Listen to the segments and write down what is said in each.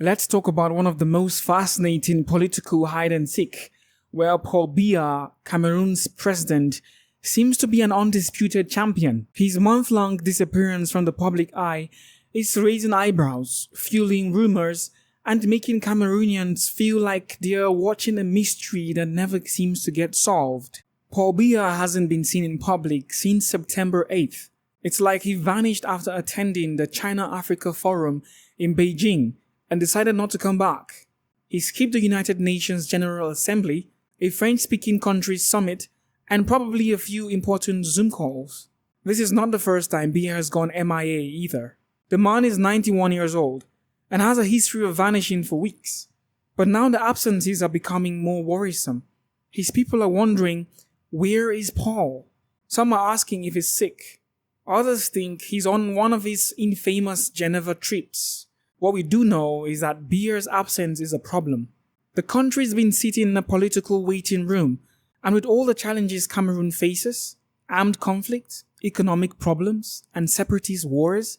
Let's talk about one of the most fascinating political hide-and-seek, where Paul Biya, Cameroon's president, seems to be an undisputed champion. His month-long disappearance from the public eye is raising eyebrows, fueling rumors, and making Cameroonians feel like they're watching a mystery that never seems to get solved. Paul Biya hasn't been seen in public since September 8th. It's like he vanished after attending the China-Africa Forum in Beijing and decided not to come back. He skipped the United Nations General Assembly, a French-speaking country's summit, and probably a few important Zoom calls. This is not the first time Biya has gone MIA either. The man is 91 years old and has a history of vanishing for weeks. But now the absences are becoming more worrisome. His people are wondering, where is Paul? Some are asking if he's sick. Others think he's on one of his infamous Geneva trips. What we do know is that Biya's absence is a problem. The country's been sitting in a political waiting room, and with all the challenges Cameroon faces, armed conflict, economic problems, and separatist wars,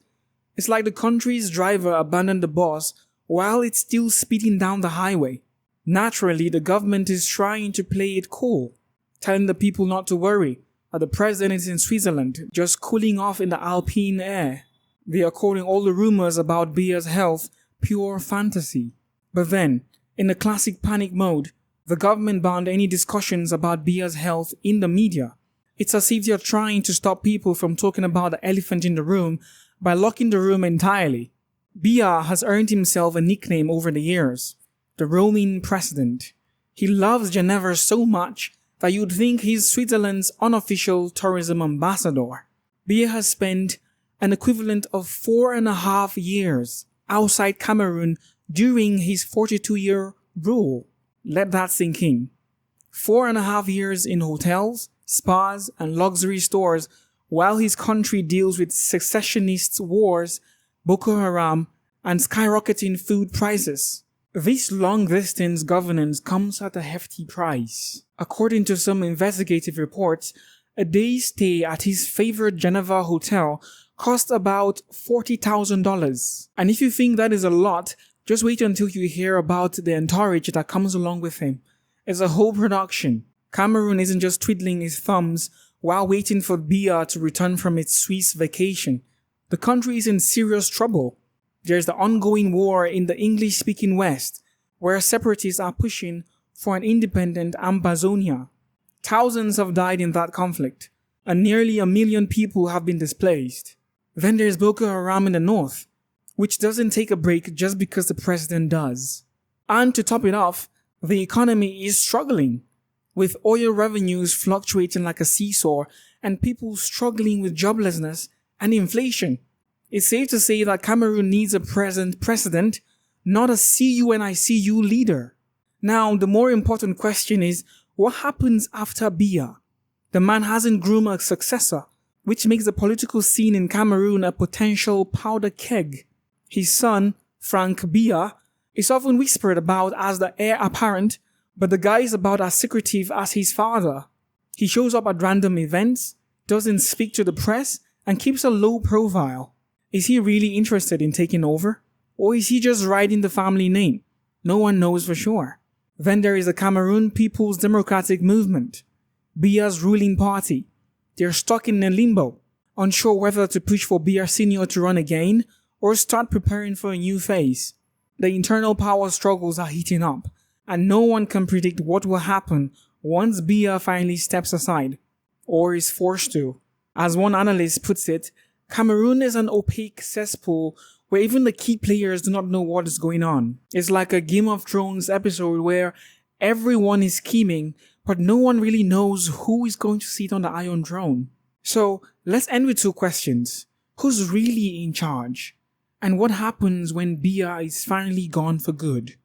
it's like the country's driver abandoned the bus while it's still speeding down the highway. Naturally, the government is trying to play it cool, telling the people not to worry, that the president is in Switzerland, just cooling off in the alpine air. They are calling all the rumors about Biya's health pure fantasy. But then, in the classic panic mode, the government banned any discussions about Biya's health in the media. It's as if they're trying to stop people from talking about the elephant in the room by locking the room entirely. Biya has earned himself a nickname over the years, the roaming president. He loves Geneva so much that you'd think he's Switzerland's unofficial tourism ambassador. Biya has spent an equivalent of 4.5 years outside Cameroon during his 42-year rule. Let that sink in. 4.5 years in hotels, spas, and luxury stores while his country deals with secessionist wars, Boko Haram, and skyrocketing food prices. This long-distance governance comes at a hefty price. According to some investigative reports, a day's stay at his favorite Geneva hotel cost about $40,000. And if you think that is a lot, just wait until you hear about the entourage that comes along with him. It's a whole production. Cameroon isn't just twiddling his thumbs while waiting for Biya to return from its Swiss vacation. The country is in serious trouble. There's the ongoing war in the English-speaking West, where separatists are pushing for an independent Ambazonia. Thousands have died in that conflict, and nearly 1 million people have been displaced. Then there's Boko Haram in the north, which doesn't take a break just because the president does. And to top it off, the economy is struggling, with oil revenues fluctuating like a seesaw and people struggling with joblessness and inflation. It's safe to say that Cameroon needs a present president, not a see you when I see you leader. Now, the more important question is, what happens after Biya? The man hasn't groomed a successor, which makes the political scene in Cameroon a potential powder keg. His son, Frank Biya, is often whispered about as the heir apparent, but the guy is about as secretive as his father. He shows up at random events, doesn't speak to the press, and keeps a low profile. Is he really interested in taking over? Or is he just riding the family name? No one knows for sure. Then there is the Cameroon People's Democratic Movement, Biya's ruling party. They're stuck in a limbo, unsure whether to push for Biya Senior to run again or start preparing for a new phase. The internal power struggles are heating up, and no one can predict what will happen once Biya finally steps aside, or is forced to. As one analyst puts it, Cameroon is an opaque cesspool where even the key players do not know what is going on. It's like a Game of Thrones episode where everyone is scheming, but no one really knows who is going to sit on the Iron Throne. So, let's end with 2 questions. Who's really in charge? And what happens when Biya is finally gone for good?